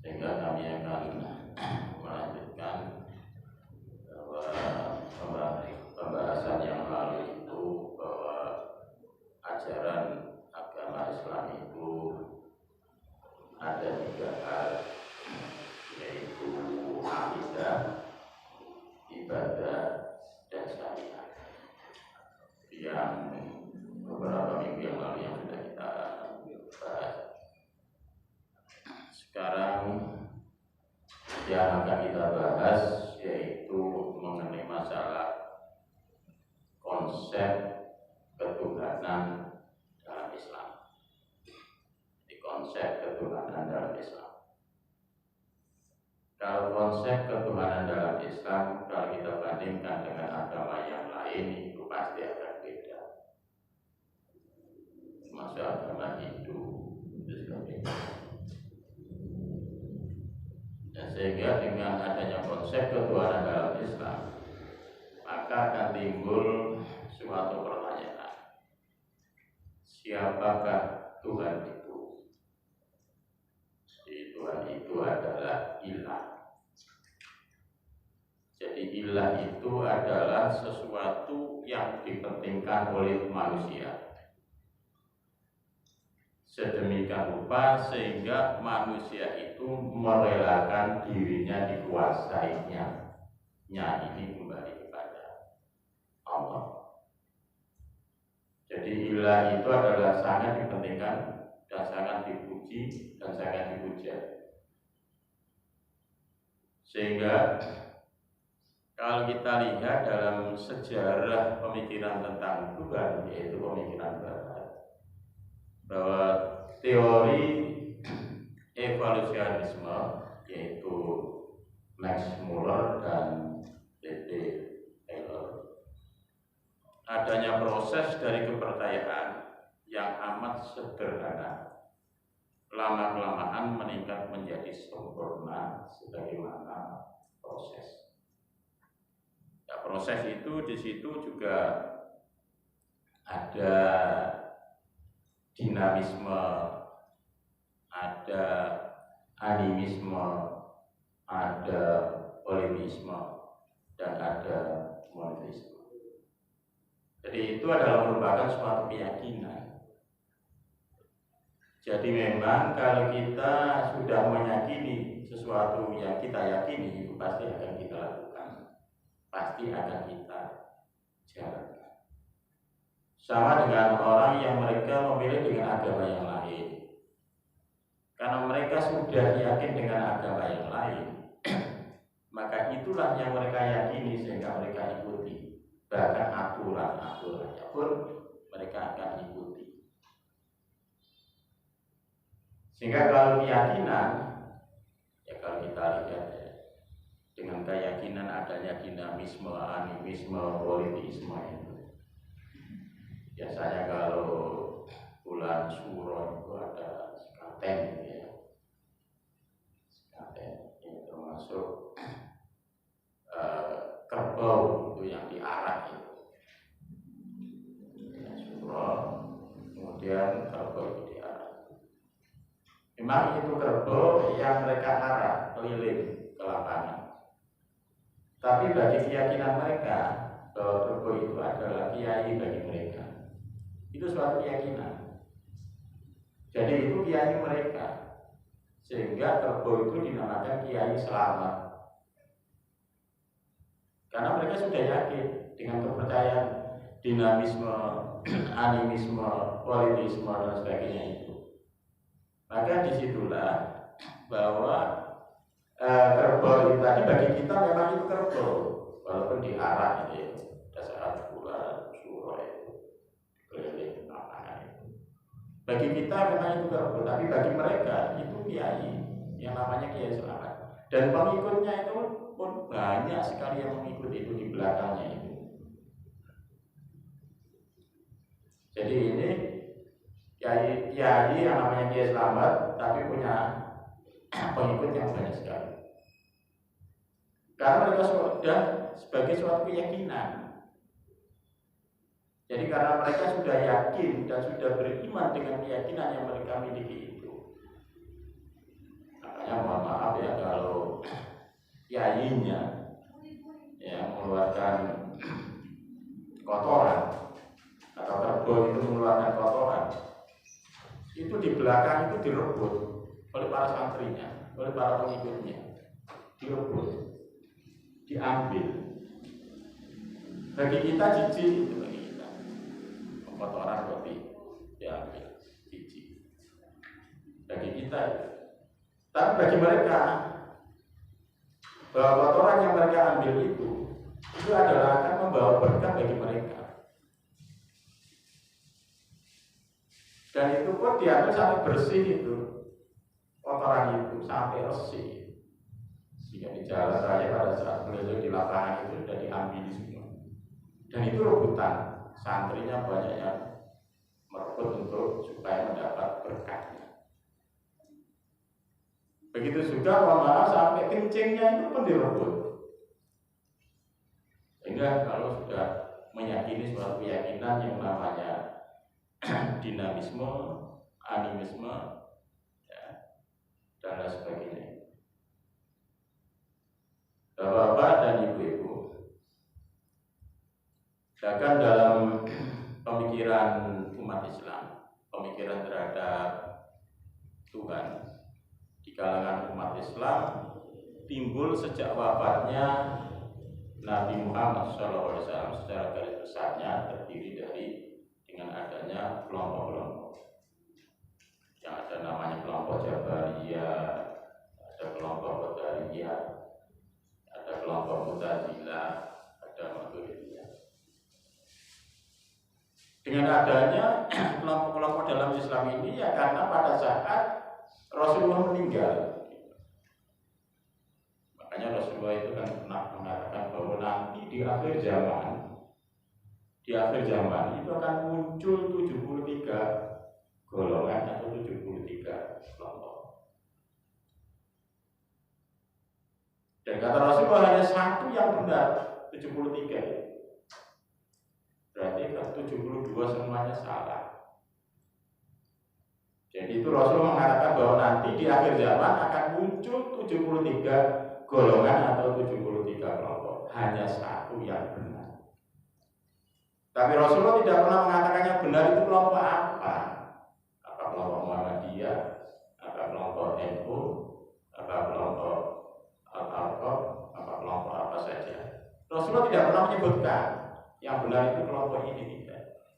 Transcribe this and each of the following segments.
sehingga kami akan melanjutkan pembahasan yang lalu itu, bahwa ajaran agama Islam itu ada 3 hal, yaitu akidah, ibadah, dan syariat, yang beberapa minggu yang lalu yang sudah kita bahas. Sekarang yang akan kita bahas yaitu mengenai masalah konsep ketuhanan dalam Islam. Di konsep ketuhanan dalam Islam. Kalau konsep ketuhanan dalam Islam, kalau kita bandingkan dengan agama yang lain, itu pasti akan beda. Termasuk agama Hindu itu juga beda. Dan sehingga dengan adanya konsep ketuhanan dalam Islam, maka akan timbul suatu pertanyaan. Siapakah Tuhan itu? Tuhan itu adalah ilah. Jadi ilah itu adalah sesuatu yang dipentingkan oleh manusia, sedemikian rupa sehingga manusia itu merelakan dirinya dikuasainya. Ini kembali kepada Allah. Jadi ilah itu adalah sangat dipentingkan dan sangat dipuji dan sangat dipuja. Sehingga kalau kita lihat dalam sejarah pemikiran tentang Tuhan, yaitu pemikiran Barat, bahwa teori evolusionisme, yaitu Max Muller dan D.T. Taylor, adanya proses dari kepercayaan yang amat sederhana lama-kelamaan meningkat menjadi sempurna sebagaimana proses. Ya, proses itu di situ juga ada dinamisme, ada animisme, ada politisme, dan ada monoteisme. Jadi itu adalah merupakan suatu keyakinan. Jadi memang kalau kita sudah meyakini sesuatu yang kita yakini, itu pasti akan kita lakukan, pasti akan kita jalankan. Sama dengan orang yang mereka memilih dengan agama yang lain. Karena mereka sudah yakin dengan agama yang lain, maka itulah yang mereka yakini sehingga mereka ikuti. Bahkan aturan-aturannya pun mereka akan ikuti. Sehingga kalau keyakinan, ya kalau kita lihat ya, dengan keyakinan adanya dinamisme, animisme, politisme itu, biasanya kalau bulan Suro itu ada sekaten ya, sekaten yang termasuk kerbau itu yang diarak itu, ya, Suro, kemudian kerbau itu diarak. Memang itu kerbau yang mereka arak keliling ke lapangan. Tapi bagi keyakinan mereka bahwa kerbau itu adalah kiai bagi mereka, itu suatu keyakinan. Jadi itu kiai mereka, sehingga kerbau itu dinamakan kiai selamat. Karena mereka sudah yakin dengan kepercayaan dinamisme, animisme, politisme dan sebagainya itu. Maka disitulah bahwa kerbau itu tadi bagi kita memang itu kerbau, walaupun diarak itu ya, saat bulan Suro itu keliling lapangan itu. Bagi kita memang itu kerbau, tapi bagi mereka itu kiai yang namanya Kiai Selamat. Dan pengikutnya itu pun banyak sekali yang mengikuti itu di belakangnya itu. Jadi ini kiai yang namanya Kiai Selamat, tapi punya pengikut yang banyak sekali. Karena mereka sudah sebagai suatu keyakinan. Jadi karena mereka sudah yakin dan sudah beriman dengan keyakinan yang mereka miliki itu, makanya mohon maaf bayinya yang mengeluarkan kotoran atau kerbau itu mengeluarkan kotoran, itu di belakang itu direbut oleh para santrinya, oleh para pengikutnya, direbut, diambil. Bagi kita jijik itu, bagi kita kotoran roti diambil, jijik bagi kita itu. Tapi bagi mereka, bahwa kotoran yang mereka ambil itu adalah akan membawa berkah bagi mereka. Dan itu pun diambil sampai bersih itu, kotoran itu sampai resih. Sehingga di jalan raya pada saat beliau di lapangan itu sudah diambil semua. Dan itu rebutan, santrinya banyak yang merebut untuk supaya mendapat berkahnya. Begitu juga mohon maaf sampai kencingnya itu pun direbut. Sehingga kalau sudah meyakini suatu keyakinan yang namanya dinamisme, animisme, ya, dan lain sebagainya. Bapak-bapak dan ibu-ibu, bahkan dalam pemikiran umat Islam, pemikiran terhadap Tuhan di kalangan umat Islam timbul sejak wafatnya Nabi Muhammad SAW. Secara garis besarnya terdiri dari dengan adanya kelompok-kelompok yang ada namanya kelompok Jabariyah, ada kelompok Qadariyah, ada kelompok Mu'tazilah, ada Maturidiyah. Dengan adanya kelompok-kelompok dalam Islam ini ya karena pada saat Rasulullah meninggal, makanya Rasulullah itu kan pernah mengatakan bahwa nanti di akhir zaman itu akan muncul 73 golongan atau 73 kelompok. Dan kata Rasulullah hanya satu yang benar, 73. Berarti kan 72 semuanya salah. Jadi itu Rasulullah mengatakan bahwa nanti di akhir zaman akan muncul 73 golongan atau 73 kelompok. Hanya satu yang benar. Tapi Rasulullah tidak pernah mengatakan yang benar itu kelompok apa. Apa kelompok Muhammadiyah, apa kelompok NU, apa kelompok Al-Arqam, apa kelompok apa saja. Rasulullah tidak pernah menyebutkan yang benar itu kelompok ini, tidak.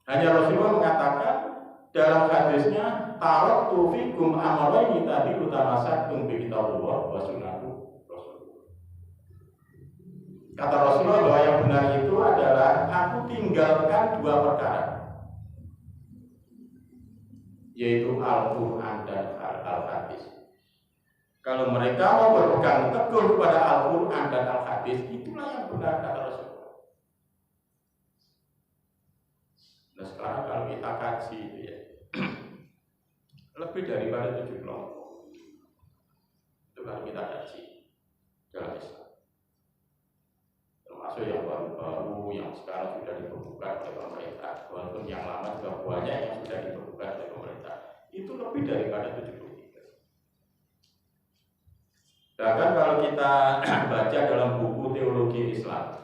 Hanya Rasulullah mengatakan dalam hadisnya, taraktu fikum amrayni tadi utamasakum bi kitabullah wa sunnatu Rasulullah. Kata Rasulullah bahwa yang benar itu adalah aku tinggalkan dua perkara, yaitu Al-Quran dan Al-Hadis. Kalau mereka mau berpegang teguh kepada Al-Quran dan Al-Hadis, itulah yang benar, kata Rasulullah. Nah sekarang kalau kita kaji itu ya, lebih daripada 7 kelompok itu kalau kita kaji dalam Islam, termasuk yang baru-baru yang sekarang sudah dibekukan oleh pemerintah, walaupun yang lama juga banyak yang sudah dibekukan oleh pemerintah, itu lebih daripada 73. Bahkan kalau kita baca dalam buku teologi Islam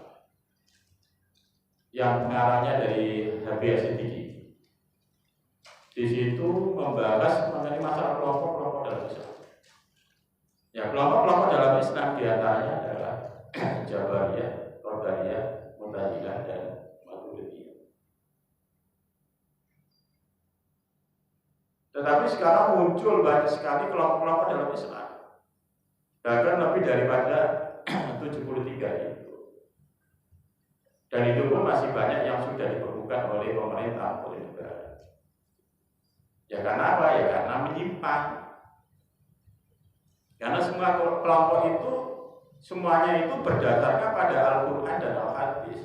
yang pengarangnya dari Habib Siddiqi, di situ membahas mengenai masalah kelompok-kelompok dalam Islam. Ya, kelompok-kelompok dalam Islam diantaranya adalah Jabariyah, Qadariyah, Mu'tazilah, dan Maturidiyah. Tetapi sekarang muncul banyak sekali kelompok-kelompok dalam Islam, bahkan lebih daripada 73 itu. Dan itu pun masih banyak yang sudah dibekukan oleh pemerintah, oleh negara. Ya karena apa? Ya karena menyimpang. Karena semua kelompok itu semuanya itu berdasarkan pada Al-Quran dan Al-Hadis.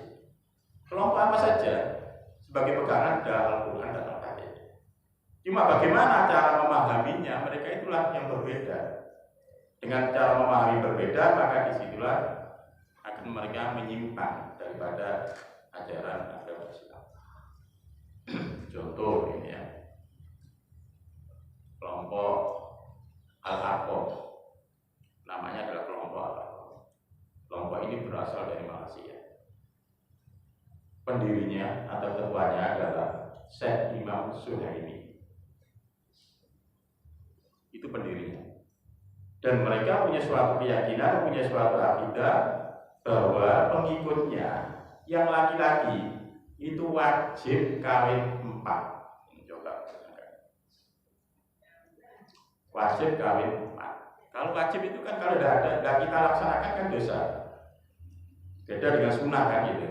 Kelompok apa saja sebagai pegangan dari Al-Quran dan Al-Hadis. Cuma bagaimana cara memahaminya, mereka itulah yang berbeda. Dengan cara memahami berbeda, maka disitulah akan mereka menyimpang daripada ajaran agama Islam. Contoh ini ya, kelompok Al-Arqam, namanya berasal dari Malaysia. Pendirinya atau ketuanya adalah Syekh Imam Suhaimi. Itu pendirinya. Dan mereka punya suatu keyakinan, punya suatu akidah bahwa pengikutnya yang laki-laki itu wajib kawin 4. Coba wajib kawin 4. Kalau wajib itu kan kalau tidak kita laksanakan kan dosa. Beda dengan sunnah kan gitu.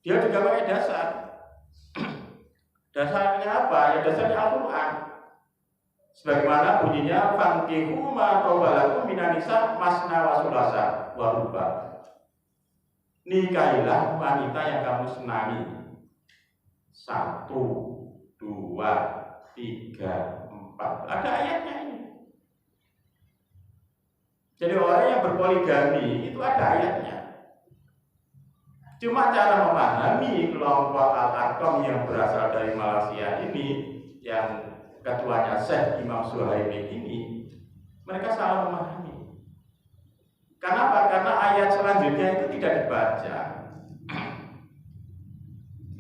Dia juga pakai dasar. Dasarnya apa? Ya dasarnya Al-Quran. Sebagaimana bunyinya fankihu ma tawalakum minan nisa masna wa sulasa wa ruba. Nikahilah wanita yang kamu senangi. 1, 2, 3, 4. Ada ayatnya ini. Jadi orang yang berpoligami itu ada ayatnya. Cuma cara memahami kelompok Al-Arqam yang berasal dari Malaysia ini, yang ketuanya Syekh Imam Suhaimi ini, mereka salah memahami. Kenapa? Karena ayat selanjutnya itu tidak dibaca.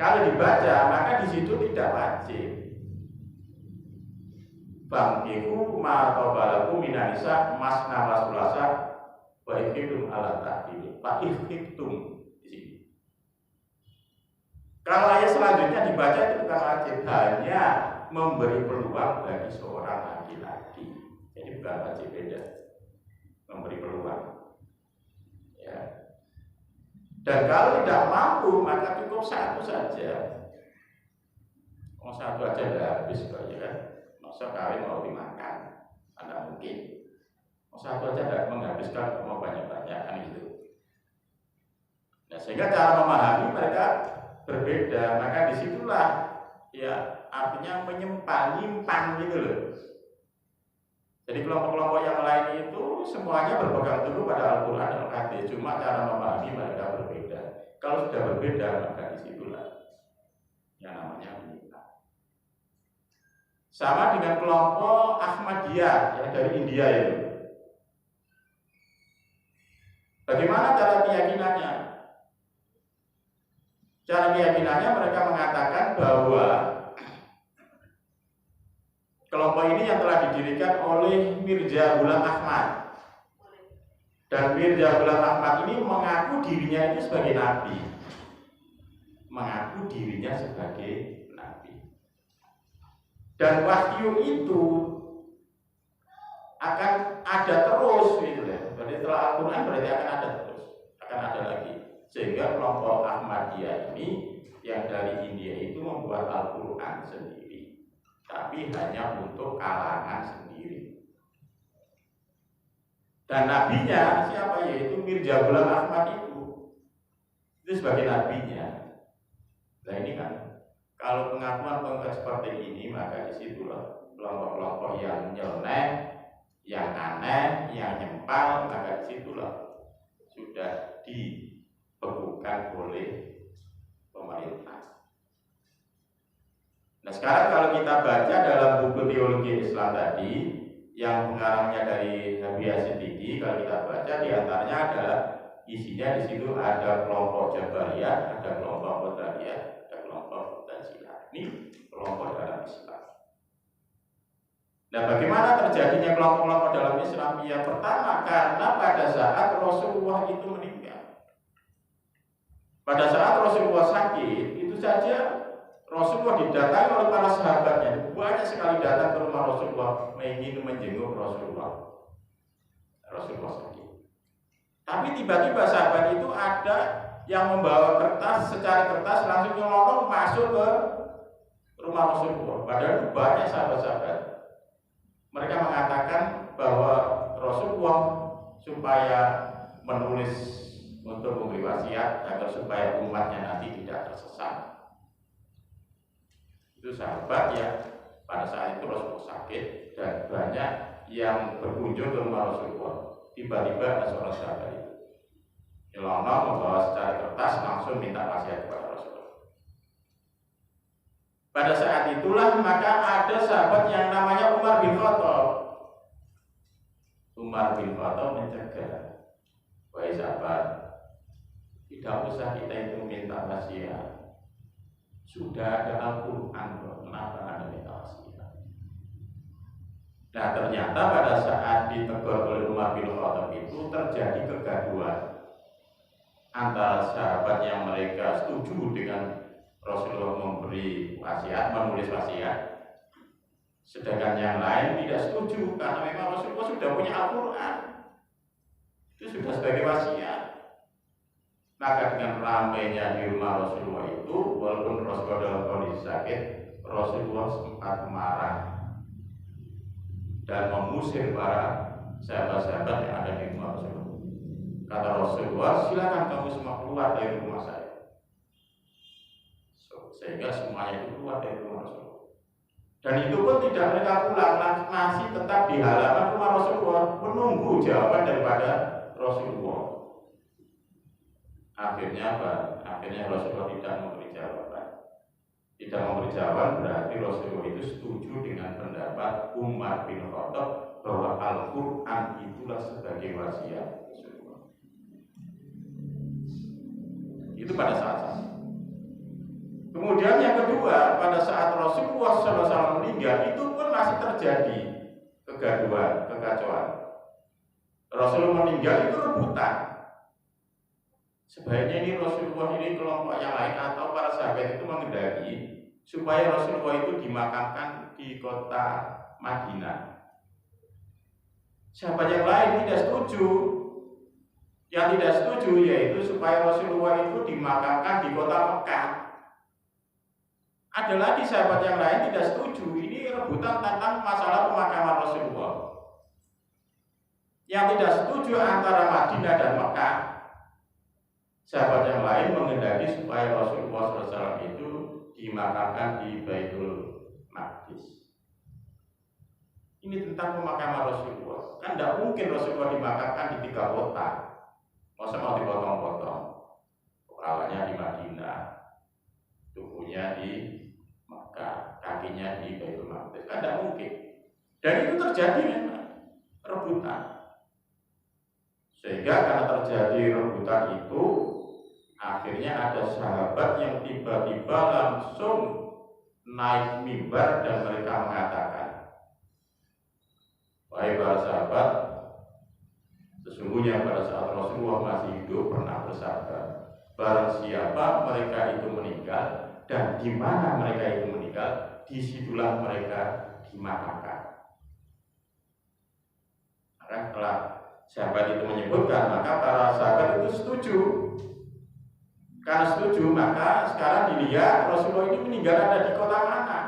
Kalau dibaca, maka di situ tidak wajib. Fankihu ma tawalakum minan nisa masna wa sulasa wa ikhtum ala ta'dil. Fa ikhtum di sini. Kalau ayat selanjutnya dibaca itu bukan wajib, hanya memberi peluang bagi seorang laki-laki. Jadi bukan wajib, beda. Memberi peluang. Ya. Dan kalau tidak mampu maka cukup 1 saja. Oh, 1 aja udah habis kok ya kan. Masa kawin mau dimakan, anda mungkin. Oh, 1 aja tidak menghabiskan, mau banyak-banyak kan gitu. Nah, sehingga cara memahami mereka berbeda. Maka disitulah ya artinya menyimpang gitu loh. Jadi kelompok-kelompok yang lain itu semuanya berpegang teguh pada Al-Quran dan Al-Hadis. Cuma cara memahami mereka berbeda. Kalau sudah berbeda maka disitulah yang namanya menyimpang. Sama dengan kelompok Ahmadiyah yang dari India itu. Bagaimana cara keyakinannya? Cara keyakinannya mereka mengatakan bahwa kelompok ini yang telah didirikan oleh Mirza Ghulam Ahmad. Dan Mirza Ghulam Ahmad ini mengaku dirinya itu sebagai nabi. Mengaku dirinya sebagai nabi. Dan wahyu itu akan ada terus gitu ya. Berarti setelah Al-Quran berarti akan ada terus, akan ada lagi. Sehingga kelompok Ahmadiyah ini yang dari India itu membuat Al-Quran sendiri, tapi hanya untuk kalangan sendiri. Dan nabinya siapa? Yaitu Mirza Ghulam Ahmad itu sebagai nabinya. Nah ini kan kalau pengakuan seperti ini, maka disitulah kelompok-kelompok yang nyeleneh, yang aneh, yang nyempal, maka disitulah sudah dibekukan oleh pemerintah. Nah sekarang kalau kita baca dalam buku teologi Islam tadi, yang pengarangnya dari Habib Siddiqi, kalau kita baca diantaranya adalah isinya di situ ada kelompok Jabariyah, ada kelompok Qadariyah, ada kelompok Mu'tazilah. Ini kelompok dalam Islam. Nah, bagaimana terjadinya kelompok-kelompok dalam Islam? Yang pertama, karena pada saat Rasulullah itu meninggal. Pada saat Rasulullah sakit, itu saja Rasulullah didatangi oleh para sahabatnya. Banyak sekali datang ke rumah Rasulullah ingin menjenguk Rasulullah. Rasulullah sakit. Tapi tiba-tiba sahabat itu ada yang membawa kertas, secara kertas langsung nyelonong masuk ke rumah Rasulullah. Padahal banyak sahabat-sahabat. Mereka mengatakan bahwa Rasulullah supaya menulis untuk memberi wasiat agar supaya umatnya nanti tidak tersesat. Itu sahabat ya, pada saat itu Rasulullah sakit dan banyak yang berkunjung ke rumah Rasulullah. Tiba-tiba ada seorang sahabat itu nyelonong membawa secara kertas langsung minta wasiat kepada Rasulullah. Pada saat itulah maka ada sahabat yang namanya Umar bin Khattab. Umar bin Khattab mencegah wahai sahabat, tidak usah kita itu minta wasiat. Sudah ada Al-Quran kok, kenapa Anda minta wasiat? Nah ternyata pada saat ditegur oleh Umar bin Khattab itu terjadi kegaduhan antara sahabat yang mereka setuju dengan Rasulullah memberi wasiat, menulis wasiat, sedangkan yang lain tidak setuju karena memang Rasulullah sudah punya Al-Quran, itu sudah sebagai wasiat. Maka dengan ramainya di rumah Rasulullah itu, walaupun Rasulullah dalam kondisi sakit, Rasulullah sempat marah dan mengusir para sahabat-sahabat yang ada di rumah Rasulullah. Kata Rasulullah, silakan kamu semua keluar dari rumah saya. Sehingga semuanya itu keluar dari rumah Rasulullah. Dan itu pun tidak mereka pulang, masih tetap di halaman rumah Rasulullah menunggu jawaban daripada Rasulullah. Akhirnya apa? Akhirnya Rasulullah tidak memberi jawaban. Tidak memberi jawaban berarti Rasulullah itu setuju dengan pendapat Umar bin Khattab bahwa Al-Quran itulah sebagai wasiat Rasulullah. Itu pada saat itu. Kemudian yang kedua, pada saat Rasulullah SAW meninggal itu pun masih terjadi kegaduhan, kekacauan. Rasulullah meninggal itu rebutan. Sebaiknya ini Rasulullah ini kelompok yang lain atau para sahabat itu mengendaki supaya Rasulullah itu dimakamkan di kota Madinah. Sahabat yang lain tidak setuju. Yang tidak setuju yaitu supaya Rasulullah itu dimakamkan di kota Mekah. Ada lagi sahabat yang lain tidak setuju. Ini rebutan tentang masalah pemakaman Rasulullah. Yang tidak setuju antara Madinah dan Mekah. Sahabat yang lain menghendaki supaya Rasulullah SAW itu dimakamkan di Baitul Maqdis. Ini tentang pemakaman Rasulullah. Kan tidak mungkin Rasulullah dimakamkan di 3 kota. Masa mau dipotong-potong? Kepalanya di Madinah, tubuhnya di Mekah, kakinya di Baitul Maqdis. Kan tidak mungkin. Dan itu terjadi memang rebutan. Sehingga karena terjadi rebutan itu, akhirnya ada sahabat yang tiba-tiba langsung naik mimbar dan mereka mengatakan, wahai para sahabat, sesungguhnya pada saat Rasulullah masih hidup pernah bersabda, barang siapa mereka itu meninggal dan di mana mereka itu meninggal, disitulah mereka dimakamkan. Maka setelah sahabat itu menyebutkan, maka para sahabat itu setuju. Karena setuju, maka sekarang dilihat Rasulullah ini meninggal ada di kota mana?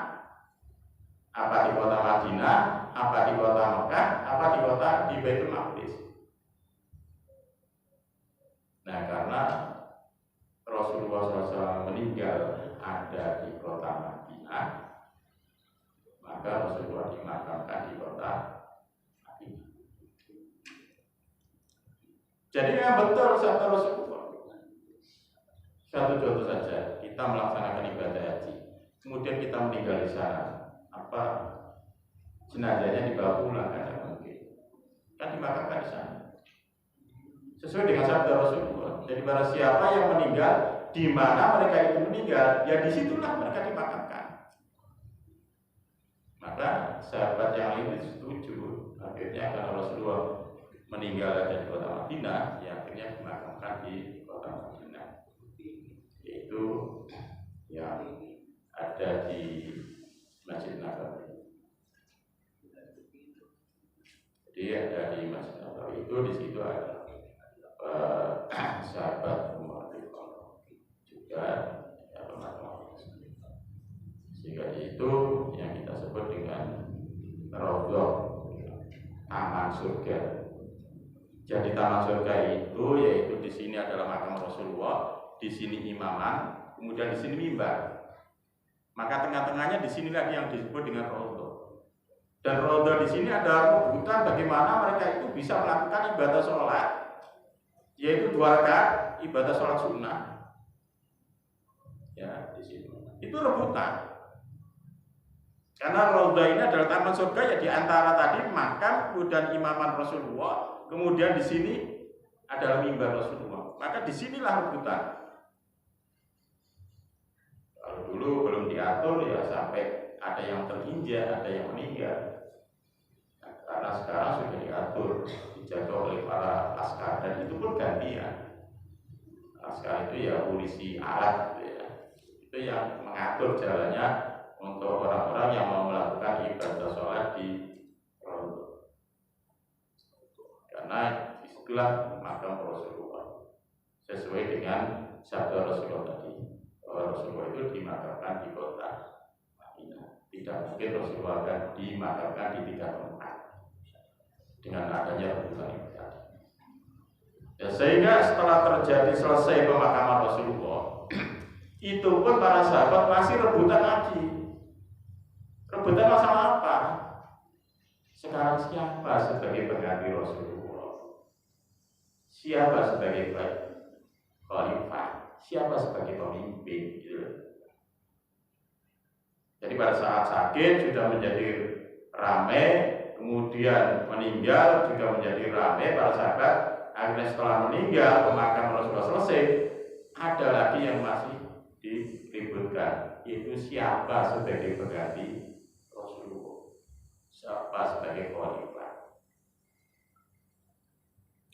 Apa di kota Madinah, apa di kota Mekah, apa di kota di Baitul Maqdis. Nah, karena Rasulullah SAW meninggal ada di kota Madinah, maka Rasulullah dimakamkan di kota Madinah. Jadi memang betul sabda Rasulullah. Satu contoh saja, kita melaksanakan ibadah haji, kemudian kita meninggal di sana, apa jenazahnya dibawa pulang? Kan tidak mungkin, kan dimakamkan di sana. Sesuai dengan sabda Rasulullah. Jadi barang siapa yang meninggal, di mana mereka itu meninggal, ya disitulah mereka dimakamkan. Maka sahabat yang lain setuju. Akhirnya karena Rasulullah meninggal ada di kota Madinah, ya akhirnya dimakamkan di kota Madinah. Yaitu yang ada di Masjid Nabawi. Jadi ada di Masjid Nabawi itu, di situ ada sahabat Umar bin Khattab juga ya, sehingga itu yang kita sebut dengan Raudhah, taman surga. Jadi taman surga itu yaitu di sini adalah makam Rasulullah, di sini imaman, kemudian di sini mimbar. Maka tengah-tengahnya di sini lagi yang disebut dengan Raudhah. Dan Raudhah di sini ada rebutan bagaimana mereka itu bisa melakukan ibadah sholat, yaitu 2 rakaat ibadah sholat sunnah. Ya, di situ. Itu rebutan. Karena Raudhah ini adalah taman surga ya, di antara tadi makam kemudian imaman Rasulullah, kemudian di sini adalah mimbar Rasulullah. Maka disinilah rebutan. Kalau dulu belum diatur ya sampai ada yang terinjak, ada yang meninggal. Nah, karena sekarang sudah diatur, dijaga oleh para laskar dan itu pun gantian. Laskar itu ya polisi Arab gitu ya. Itu yang mengatur jalannya untuk orang-orang yang mau melakukan ibadah sholat di Raudhah. Karena disitulah makam Rasulullah sesuai dengan sabda Rasulullah tadi. Rasulullah itu dimakamkan di kota Madinah. Tidak mungkin Rasulullah akan dimakamkan di 3 tempat dengan adanya rebutan itu tadi. Ya, sehingga setelah terjadi selesai pemakaman Rasulullah, itu pun para sahabat masih rebutan lagi. Rebutan masalah apa? Sekarang siapa sebagai pengganti Rasulullah? Siapa sebagai khalifah? Siapa sebagai pemimpin? Gitu. Jadi pada saat sakit sudah menjadi ramai, kemudian meninggal juga menjadi ramai para sahabat. Akhirnya setelah meninggal pemakaman Rasulullah selesai, ada lagi yang masih diributkan, yaitu siapa sebagai pengganti Rasulullah, siapa sebagai khalifah.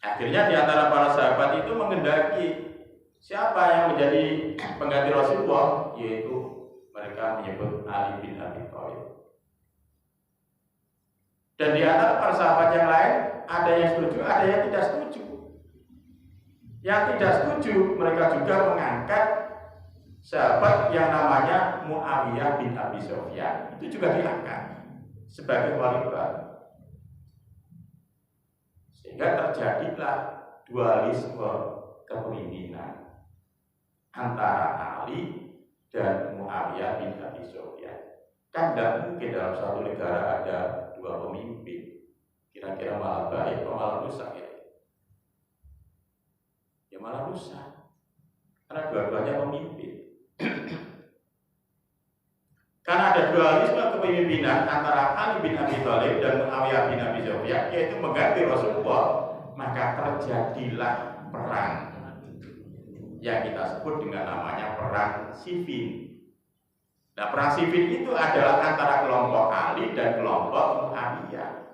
Akhirnya di antara para sahabat itu mengendaki siapa yang menjadi pengganti Rasulullah, yaitu mereka menyebut Ali bin Abi Thalib. Dan di antara para sahabat yang lain ada yang setuju, ada yang tidak setuju. Yang tidak setuju mereka juga mengangkat sahabat yang namanya Muawiyah bin Abi Sufyan, itu juga diangkat sebagai khalifah. Sehingga terjadilah dualisme kepemimpinan antara Ali dan Muawiyah bin Abi Sufyan. Kan tidak mungkin dalam satu negara ada 2 pemimpin. Kira-kira malah baik atau malah rusak ya? Ya malah rusak. Karena dua-duanya pemimpin. Karena ada dualisme kepemimpinan antara Ali bin Abi Thalib dan Muawiyah bin Abi Sufyan, yaitu mengganti Rasulullah, maka terjadilah perang yang kita sebut dengan namanya perang Siffin. Nah, perang Siffin itu adalah antara kelompok Ali dan kelompok Muawiyah.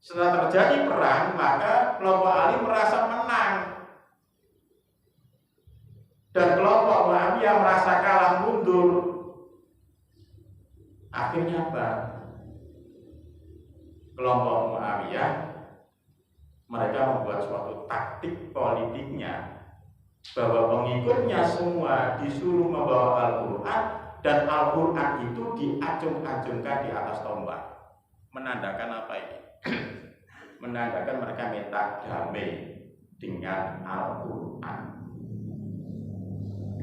Setelah terjadi perang, maka kelompok Ali merasa menang dan kelompok Muawiyah merasa kalah mundur. Akhirnya apa? Kelompok Muawiyah mereka membuat suatu taktik politiknya bahwa pengikutnya semua disuruh membawa Al-Quran dan Al-Quran itu diacung-acungkan di atas tombak. Menandakan apa ini? Menandakan mereka minta damai dengan Al-Quran.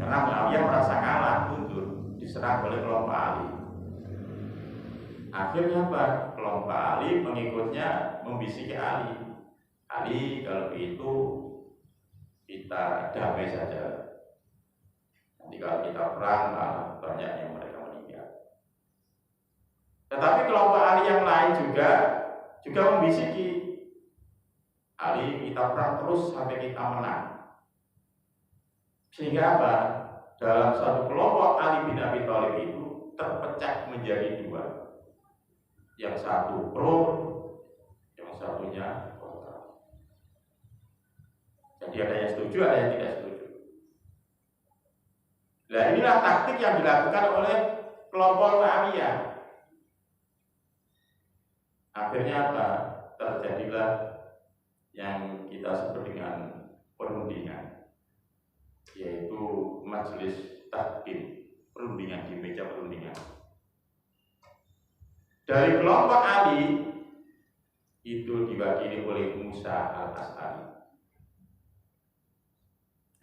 Karena Muawiyah merasa kalah, mundur, diserang oleh kelompok Ali. Akhirnya apa? Kelompok Ali pengikutnya membisiki Ali. Ali, kalau itu kita damai saja. Nanti kalau kita perang malah banyak yang mereka meninggal. Tetapi kelompok Ali yang lain juga membisiki Ali, kita perang terus sampai kita menang. Sehingga apa? Dalam satu kelompok Ali bin Abi Thalib itu terpecah menjadi 2. Yang satu pro, yang satunya kontra. Jadi ada yang setuju, ada yang tidak setuju. Nah, inilah taktik yang dilakukan oleh kelompok Muawiyah. Akhirnya apa? Terjadilah yang kita sebut dengan perundingan, yaitu majelis tahkim, perundingan di meja perundingan. Dari kelompok Ali itu diwakili oleh Musa al-Ash'ari.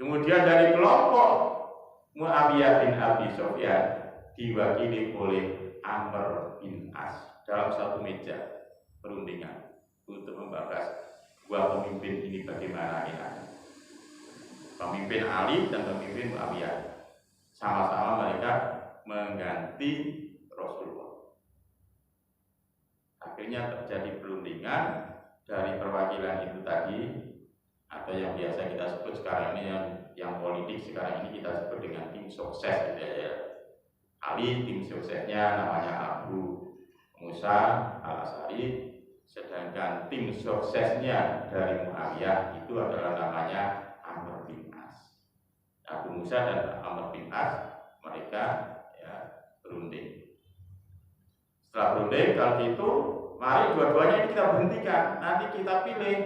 Kemudian dari kelompok Muawiyah bin Abi Sufyan diwakili oleh Amr bin As dalam satu meja perundingan untuk membahas 2 pemimpin ini bagaimana enaknya. Pemimpin Ali dan pemimpin Muawiyah sama-sama mereka mengganti Rasulullah. Akhirnya terjadi perundingan dari perwakilan itu tadi atau yang biasa kita sebut sekarang ini yang politik sekarang ini kita sebut dengan tim sukses gitu ya. Ali tim suksesnya namanya Abu Musa al-Asy'ari, sedangkan tim suksesnya dari Muawiyah itu adalah namanya Amr bin As. Abu Musa dan Amr bin As mereka ya berunding. Setelah berunding, kalau gitu mari dua-duanya ini kita berhentikan, nanti kita pilih.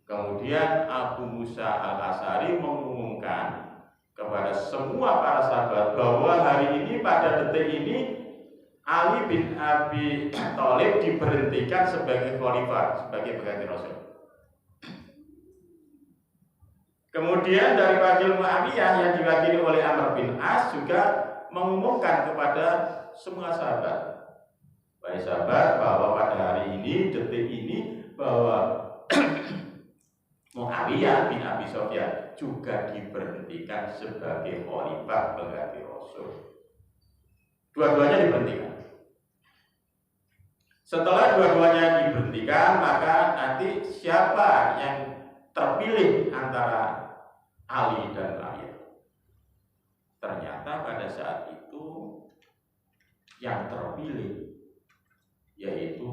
Kemudian Abu Musa al-Asy'ari mengumumkan kepada semua para sahabat bahwa hari ini pada detik ini Ali bin Abi Thalib diberhentikan sebagai khalifah, sebagai pengganti Rasul. Kemudian dari wakil Muawiyah yang diwakili oleh Amr bin As juga mengumumkan kepada semua sahabat, baik sahabat, bahwa pada hari ini, detik ini, bahwa Muawiyah bin Abi Sufyan juga diberhentikan sebagai khalifah pengganti Rasul. Dua-duanya diberhentikan. Setelah dua-duanya diberhentikan, maka nanti siapa yang terpilih antara Ali dan Muawiyah? Ternyata pada saat itu yang terpilih yaitu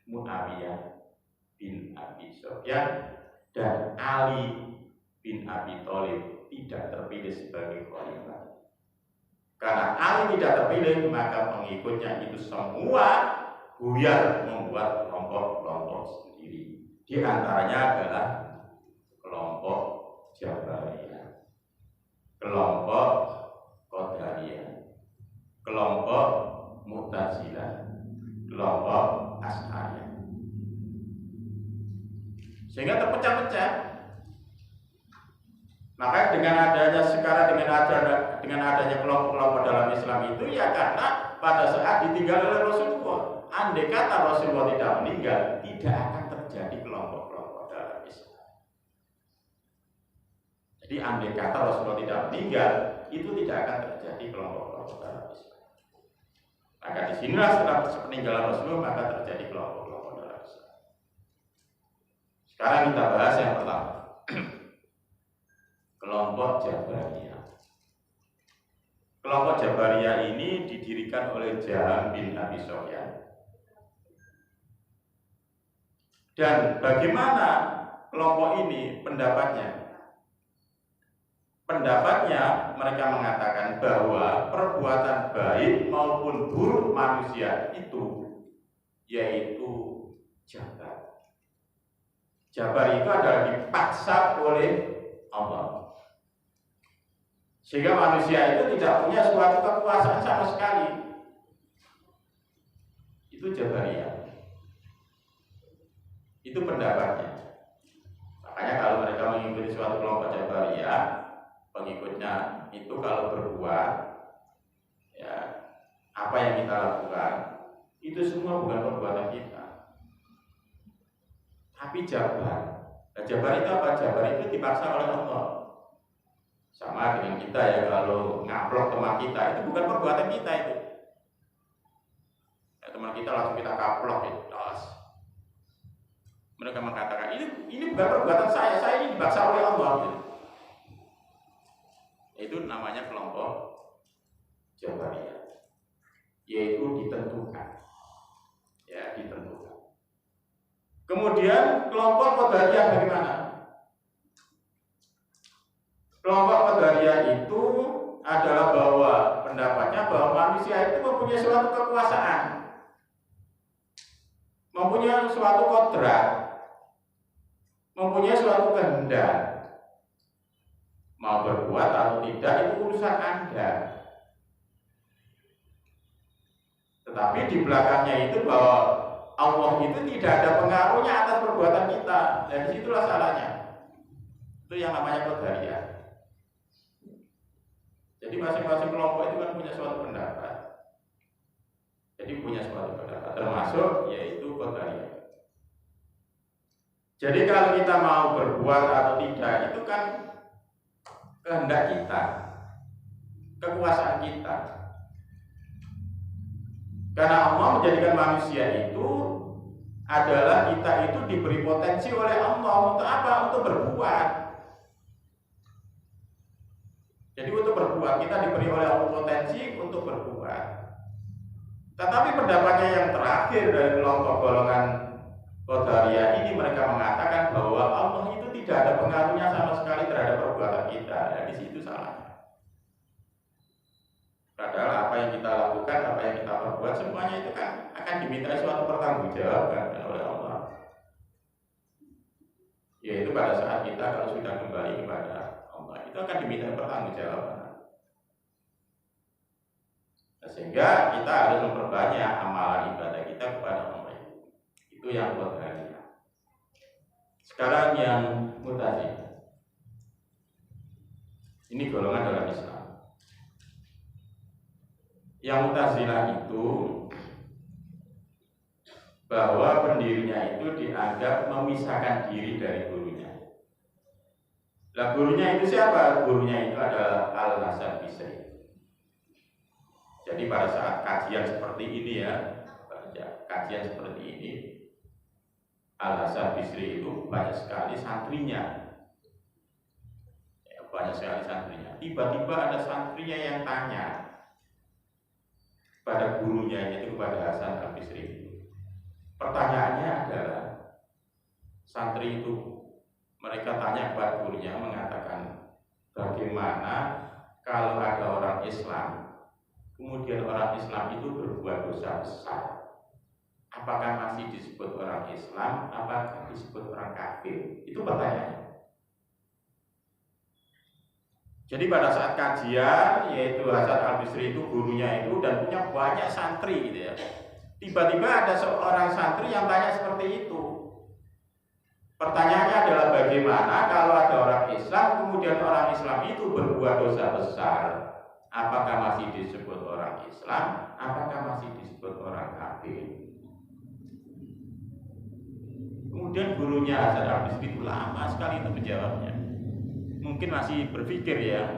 Muawiyah bin Abi Sufyan, dan Ali bin Abi Thalib tidak terpilih sebagai khalifah. Karena Ali tidak terpilih, maka pengikutnya itu semua buyar membuat kelompok-kelompok sendiri. Di antaranya adalah kelompok Jabariyah, kelompok Qadariyah, kelompok Mu'tazilah, kelompok Asy'ariyah. Sehingga terpecah-pecah. Maka dengan adanya sekarang dengan adanya kelompok-kelompok dalam Islam itu ya karena pada saat ditinggal oleh Rasulullah. Andai kata Rasulullah tidak meninggal, tidak akan terjadi kelompok-kelompok dalam Islam. Jadi andai kata Rasulullah tidak meninggal, itu tidak akan terjadi kelompok-kelompok dalam Islam. Maka disinilah setelah peninggalan Rasulullah maka terjadi kelompok-kelompok dalam Islam. Sekarang kita bahas yang pertama, kelompok Jabariyah. Kelompok Jabariyah ini didirikan oleh Jaham bin Abi Sufyan. Dan bagaimana kelompok ini pendapatnya? Pendapatnya mereka mengatakan bahwa perbuatan baik maupun buruk manusia itu yaitu jabar. Jabar itu adalah dipaksa oleh Allah. Sehingga manusia itu tidak punya suatu kekuasaan sama sekali. Itu Jabariyah. Itu pendapatnya. Makanya kalau mereka mengikuti suatu kelompok Jabariyah, pengikutnya itu kalau berbuat ya apa yang kita lakukan itu semua bukan perbuatan kita, tapi jabar. Nah, jabar itu apa? Jabar itu dipaksa oleh Allah. Sama dengan kita ya, kalau ngaplok teman kita itu bukan perbuatan kita itu. Ya, teman kita langsung kita kaplok itu. Mereka mengatakan ini bukan perbuatan saya ini dipaksa oleh Allah. Gitu. Itu namanya kelompok Jabariyah, yaitu ditentukan. Ya, ditentukan. Kemudian kelompok Qadariyah bagaimana? Kelompok Qadariyah itu adalah bahwa pendapatnya bahwa manusia itu mempunyai suatu kekuasaan, mempunyai suatu kodrat, mempunyai suatu kehendak. Mau berbuat atau tidak itu urusan Anda. Tetapi di belakangnya itu bahwa Allah itu tidak ada pengaruhnya atas perbuatan kita. Dan disitulah salahnya. Itu yang namanya Qadariyah. Jadi masing-masing kelompok itu kan punya suatu pendapat. Jadi punya suatu pendapat, termasuk yaitu Qadariyah. Jadi kalau kita mau berbuat atau tidak itu kan kehendak kita, kekuasaan kita. Karena Allah menjadikan manusia itu adalah kita itu diberi potensi oleh Allah untuk apa? Untuk berbuat. Jadi untuk berbuat, kita diberi oleh Allah potensi untuk berbuat. Tetapi pendapatnya yang terakhir dari kelompok golongan Qadariyah ini, mereka mengatakan bahwa Allah itu tidak ada pengaruhnya sama sekali terhadap perbuatan kita. Ya, di situ salah. Padahal apa yang kita lakukan, apa yang kita perbuat, semuanya itu kan akan diminta suatu pertanggungjawaban oleh Allah. Yaitu pada saat kita kalau sudah kembali kepada Allah, itu akan diminta pertanggungjawaban. Sehingga kita harus memperbanyak amalan ibadah kita kepada Allah. Itu yang buat hari. Sekarang yang Mu'tazilah. Ini golongan dalam Islam. Yang Mu'tazilah itu bahwa pendirinya itu dianggap memisahkan diri dari gurunya. Nah, gurunya itu siapa? Gurunya itu adalah Al-Hasan Bisri. Jadi pada saat kajian seperti ini kajian seperti ini, Al-Hasan Bisri itu banyak sekali santrinya. Banyak sekali santrinya. Tiba-tiba ada santrinya yang tanya pada gurunya, yaitu kepada Hasan Al-Bisri. Pertanyaannya adalah, santri itu mereka tanya kepada gurunya, mengatakan, bagaimana kalau ada orang Islam, kemudian orang Islam itu berbuat dosa besar, apakah masih disebut orang Islam, apakah disebut orang kafir? Itu pertanyaannya. Jadi pada saat kajian, yaitu Hasan Al-Bisri itu gurunya itu dan punya banyak santri gitu ya. Tiba-tiba ada seorang santri yang tanya seperti itu. Pertanyaannya adalah, bagaimana kalau ada orang Islam, kemudian orang Islam itu berbuat dosa besar, apakah masih disebut orang Islam, apakah masih disebut orang kafir? Kemudian gurunya Hasan Al-Bisri itu lama sekali itu menjawabnya. Mungkin masih berpikir ya,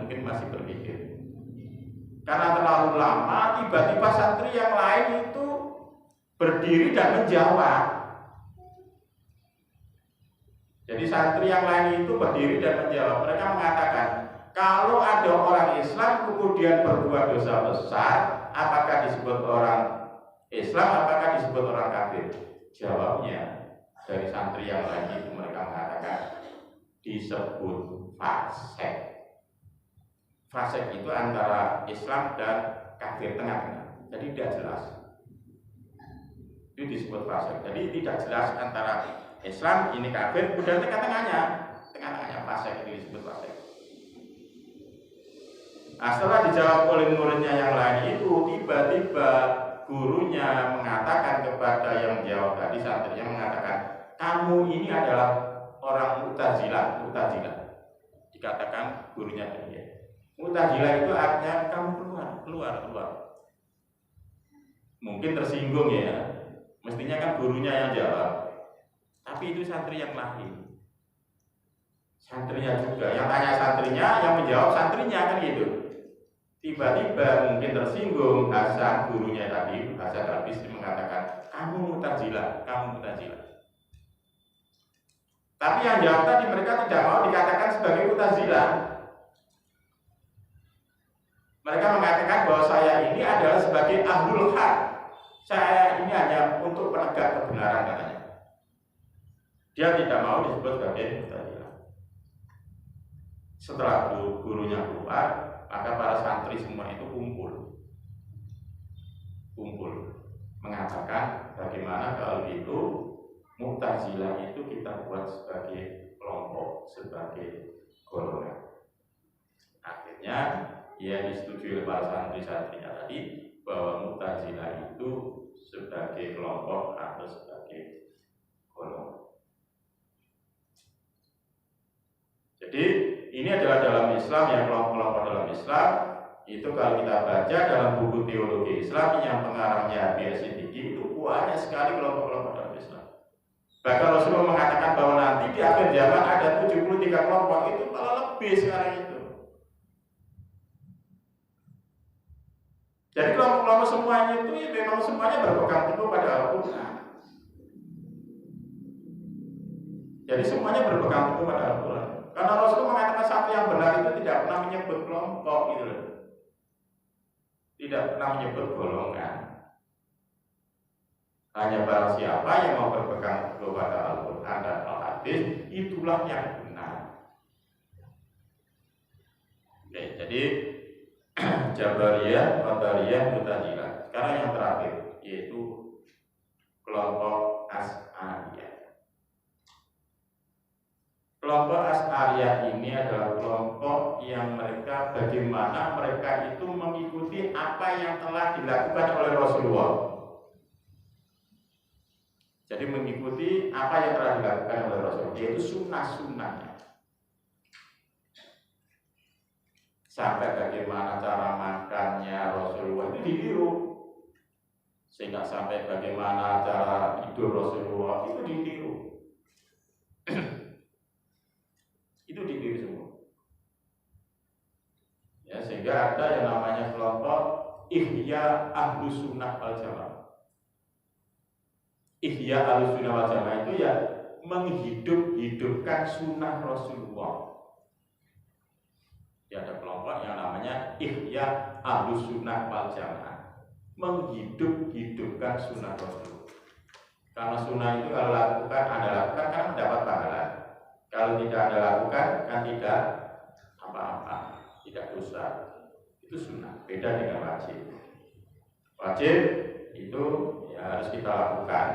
Karena terlalu lama, tiba-tiba santri yang lain itu berdiri dan menjawab. Jadi santri yang lain itu berdiri dan menjawab. Mereka mengatakan, kalau ada orang Islam kemudian berbuat dosa besar, apakah disebut orang Islam, apakah disebut orang kafir? Jawabnya dari santri yang lain itu mereka mengatakan, disebut fasik. Fasik itu antara Islam dan kafir, tengah-tengah. Jadi tidak jelas. Itu disebut fasik. Jadi tidak jelas antara Islam ini kafir, kemudian tengah-tengahnya fasik, itu disebut fasik. Nah, setelah dijawab oleh muridnya yang lain itu, tiba-tiba gurunya mengatakan kepada yang jawab tadi, santrinya mengatakan, kamu ini adalah orang Mu'tazilah. Dikatakan gurunya tadi. Mu'tazilah itu artinya kamu keluar. Mungkin tersinggung ya. Mestinya kan gurunya yang jawab. Tapi itu santri yang lain. Santrinya juga. Yang tanya santrinya, yang menjawab santrinya kan gitu. Tiba-tiba mungkin tersinggung Hasan, gurunya tadi, Hasan Al-Bisri mengatakan, kamu Mu'tazilah. Tapi yang jawab tadi mereka tidak mau dikatakan sebagai Mu'tazilah. Mereka mengatakan bahwa saya ini adalah sebagai ahlul haq. Saya ini hanya untuk penegak kebenaran katanya. Dia tidak mau disebut sebagai Mu'tazilah. Setelah gurunya keluar, maka para santri semua itu kumpul mengatakan, bagaimana kalau itu Mu'tazilah itu kita buat sebagai kelompok, sebagai golongan. Akhirnya ia disetujui oleh para santri-santrinya tadi bahwa Mu'tazilah itu sebagai kelompok atau sebagai golongan. Jadi ini adalah dalam Islam, yang kelompok-kelompok dalam Islam itu kalau kita baca dalam buku teologi Islam yang pengarangnya B.S. Siddiqi itu banyak sekali kelompok-kelompok dalam Islam. Bahkan Rasulullah mengatakan bahwa nanti di akhir zaman ada 73 kelompok, itu malah lebih sekarang itu. Jadi kelompok-kelompok semuanya itu memang semuanya berpegang teguh pada Al-Quran. Jadi semuanya berpegang teguh pada Al-Quran. Karena Rasul mengatakan satu yang benar itu tidak pernah menyebut kelompok gitu loh. Tidak pernah menyebut golongan. Hanya barang siapa yang mau berpegang teguh pada Al-Quran dan Al-Hadis, itulah yang benar. Oke, jadi Jabariyah, Qadariyah, Mu'tazilah. Sekarang yang terakhir yaitu kelompok Asy'ariyah. Kelompok Asy'ariyah ini adalah kelompok yang mereka bagaimana mereka itu mengikuti apa yang telah dilakukan oleh Rasulullah. Jadi mengikuti apa yang telah dilakukan oleh Rasulullah, yaitu sunnah-sunnahnya. Sampai bagaimana cara makannya Rasulullah itu ditiru. Sehingga sampai bagaimana cara tidur Rasulullah itu ditiru. Itu ditiru semua. Ya, sehingga ada yang namanya kelompok Ihya Ahlus Sunnah wal Jamaah. Ihya Ahlus Sunnah wal Jamaah itu ya menghidup-hidupkan sunnah Rasulullah. Ya, ada kelompok yang namanya Ihya Ahlus Sunnah wal Jamaah, menghidup-hidupkan sunnah Rasulullah. Karena sunnah itu kalau lakukan, Anda lakukan kan mendapat pahala. Kalau tidak Anda lakukan kan tidak apa-apa, tidak dosa. Itu sunnah, beda dengan wajib. Wajib itu ya harus kita lakukan,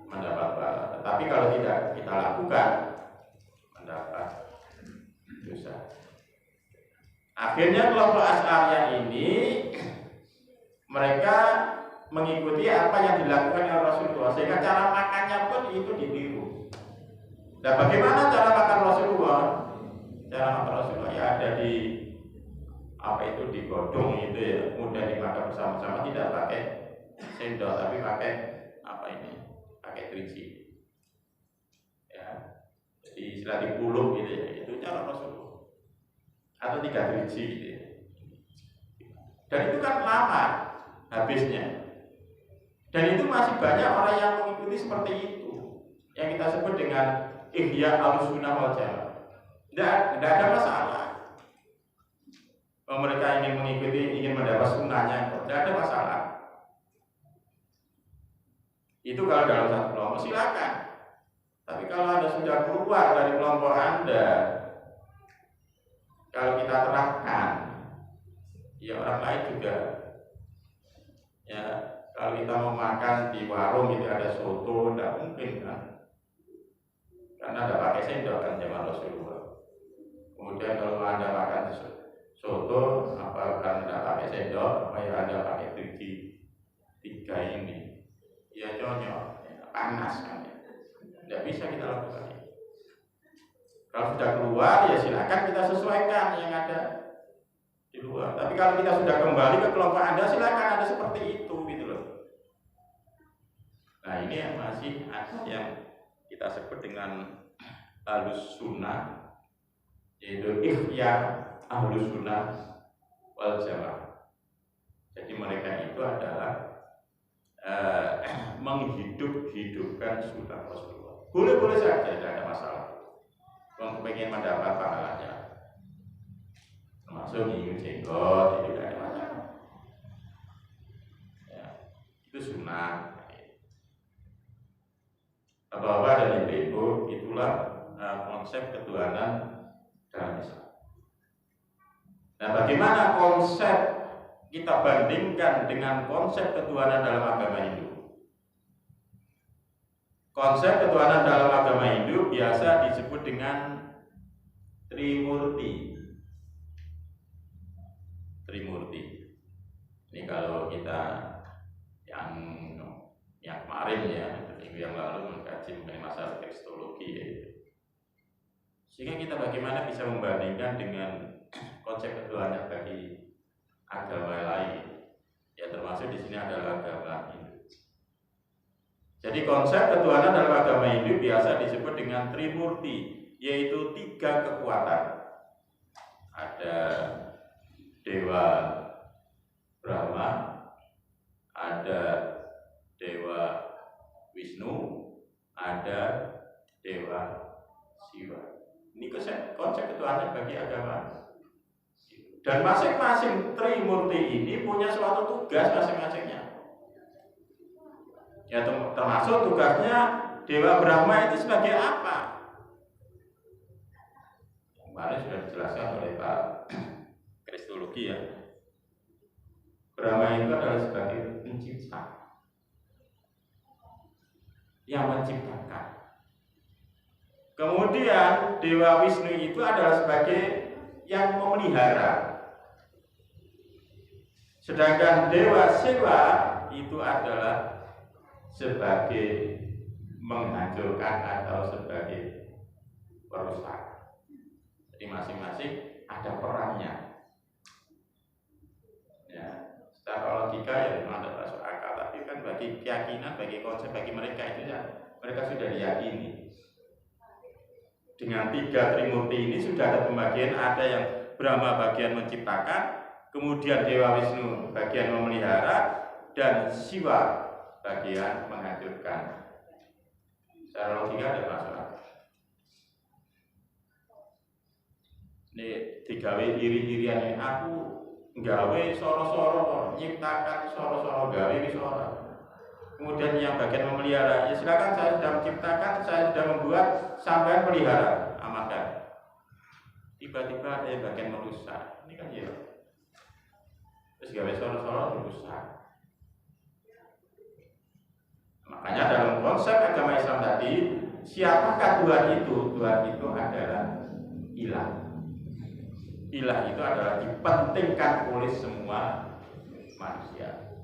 mendapat pahala. Tetapi kalau tidak kita lakukan, mendapat dosa. Akhirnya kelompok Asy'ariyah ini mereka mengikuti apa yang dilakukan oleh Rasulullah, sehingga cara makannya pun itu ditiru. Nah, bagaimana cara makan Rasulullah? Cara makan Rasulullah ya ada di apa itu digodong itu ya, mudah dimakan bersama-sama, tidak pakai sendok tapi pakai apa ini? Pakai gerigi. Ya. Jadi istilah dipuluk gitu ya, itu cara Rasulullah. Atau 3 gerigi gitu ya. Dan itu kan lama habisnya. Dan itu masih banyak orang yang mengikuti seperti itu, yang kita sebut dengan Ihya Ahlus Sunnah wal Jamaah. Tidak ada masalah. Kalau mereka ingin mengikuti, ingin mendapat sunnahnya, tidak ada masalah. Itu kalau dalam satu kelompok silakan. Tapi kalau Anda sudah keluar dari kelompok Anda, kalau kita terapkan, ya orang lain juga. Ya, kalau kita mau makan di warung itu ada soto, tidak mungkin kan? Karena ada pakai sendok kan zaman Rasulullah. Kemudian kalau Anda makan soto, apa kan tidak pakai sendok, apa ya Anda pakai gerigi 3 ini? Ya cocok, ya, panas kan? Tidak bisa kita lakukan. Kalau sudah keluar ya silakan kita sesuaikan yang ada di luar. Tapi kalau kita sudah kembali ke kelompok Anda, silakan Anda seperti itu gitu loh. Nah, ini yang masih ada yang kita sebut dengan Ahlus Sunnah, yaitu Ihya Ahlus Sunnah wal Jamaah. Jadi mereka itu adalah menghidup-hidupkan sunnah Rasulullah. Boleh-boleh saja, tidak ada masalah. Kalau pengen mendapat pahalanya, termasuk ingin jenggot, itu tidak ada masalah. Ya, itu sunnah. Apa-apa dan ibu, itulah konsep ketuhanan dalam Islam. Nah, bagaimana konsep kita bandingkan dengan konsep ketuhanan dalam agama Hindu? Konsep ketuhanan dalam agama Hindu biasa disebut dengan Trimurti. Trimurti. Ini kalau kita yang kemarin ya, minggu yang lalu mengkaji mengenai masalah tekstologi ya itu. Sehingga kita bagaimana bisa membandingkan dengan konsep ketuhanan bagi agama lain. Ya termasuk di sini adalah agama Hindu. Jadi konsep ketuhanan dalam agama Hindu biasa disebut dengan Trimurti, yaitu 3 kekuatan. Ada Dewa Brahma, ada Dewa Wisnu, ada Dewa jiwa. Ini konsep ketuhanan bagi agama. Dan masing-masing Trimurti ini punya suatu tugas masing-masingnya. Ya termasuk tugasnya Dewa Brahma itu sebagai apa? Kemarin sudah dijelaskan oleh Pak Kristologi ya. Brahma itu adalah sebagai pencipta yang menciptakan. Kemudian Dewa Wisnu itu adalah sebagai yang memelihara. Sedangkan Dewa Siwa itu adalah sebagai menghancurkan atau sebagai perusak. Jadi masing-masing ada perannya. Ya, secara logika ya memang ada masuk akal, tapi kan bagi keyakinan, bagi konsep, bagi mereka itu ya mereka sudah diyakini. Dengan 3 Trimurti ini sudah ada pembagian, ada yang Brahma bagian menciptakan, kemudian Dewa Wisnu bagian memelihara, dan Siwa bagian menghancurkan. Secara logika ada masalah. Ini digawe iri-irian ini, aku gawe soro-soro, menciptakan soro-soro, gawe wis ora. Kemudian yang bagian memelihara, ya silakan, saya sudah menciptakan, saya sudah membuat, sampai pelihara, amankan. Tiba-tiba ada yang bagian merusak, ini kan ya. Terus gawe soro-soro merusak. Makanya dalam konsep agama Islam tadi, siapakah Tuhan itu? Tuhan itu adalah ilah. Ilah itu adalah dipentingkan oleh semua manusia.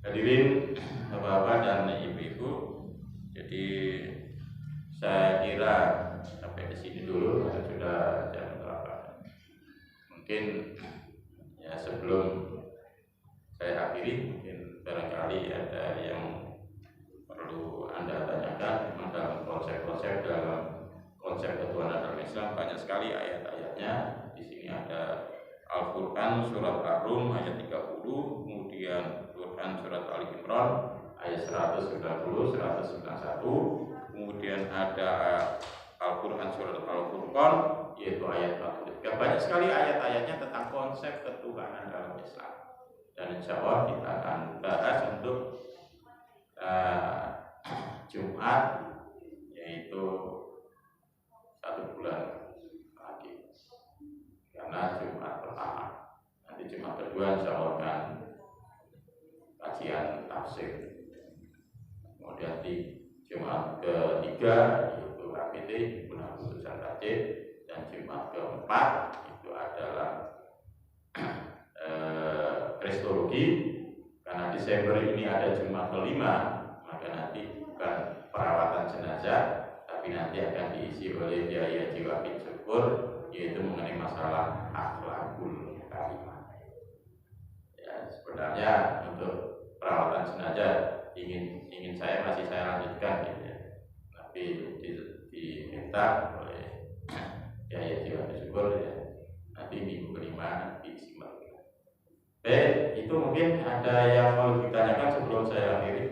Hadirin Bapak-bapak dan Ibu-ibu, jadi saya kira sampai di sini dulu, sudah jam berapa? Mungkin ya sebelum saya akhiri, mungkin barangkali ada yang perlu Anda tanyakan. Memang dalam konsep ketuhanan dalam Islam banyak sekali ayat-ayatnya. Di sini ada Al-Quran surat Ar-Rum ayat 30, kemudian Quran surat Al-Imran ayat 190, 191, kemudian ada Al-Quran surat Al-Furqan yaitu ayat 43. Banyak sekali ayat-ayatnya tentang konsep ketuhanan dalam Islam. Dan insya Allah kita akan bahas untuk Jumat, yaitu 1 bulan lagi. Karena Jumat pertama, nanti Jumat kedua insya Allah akan kajian tafsir. Kemudian di Jumat ketiga yaitu HPT, himpunan putusan tajid, dan Jumat keempat itu adalah Kristologi. Karena Desember ini ada Jumat kelima, maka nanti bukan perawatan jenazah, tapi nanti akan diisi oleh biaya jiwa syukur, yaitu mengenai masalah akhlakul karimah. Ya, sebenarnya untuk perawatan jenazah ingin saya lanjutkan gitu ya. Tapi diminta oleh biaya jiwa syukur ya, nanti minggu kelima diisi. Baik, itu mungkin ada yang mau ditanyakan sebelum saya akhiri.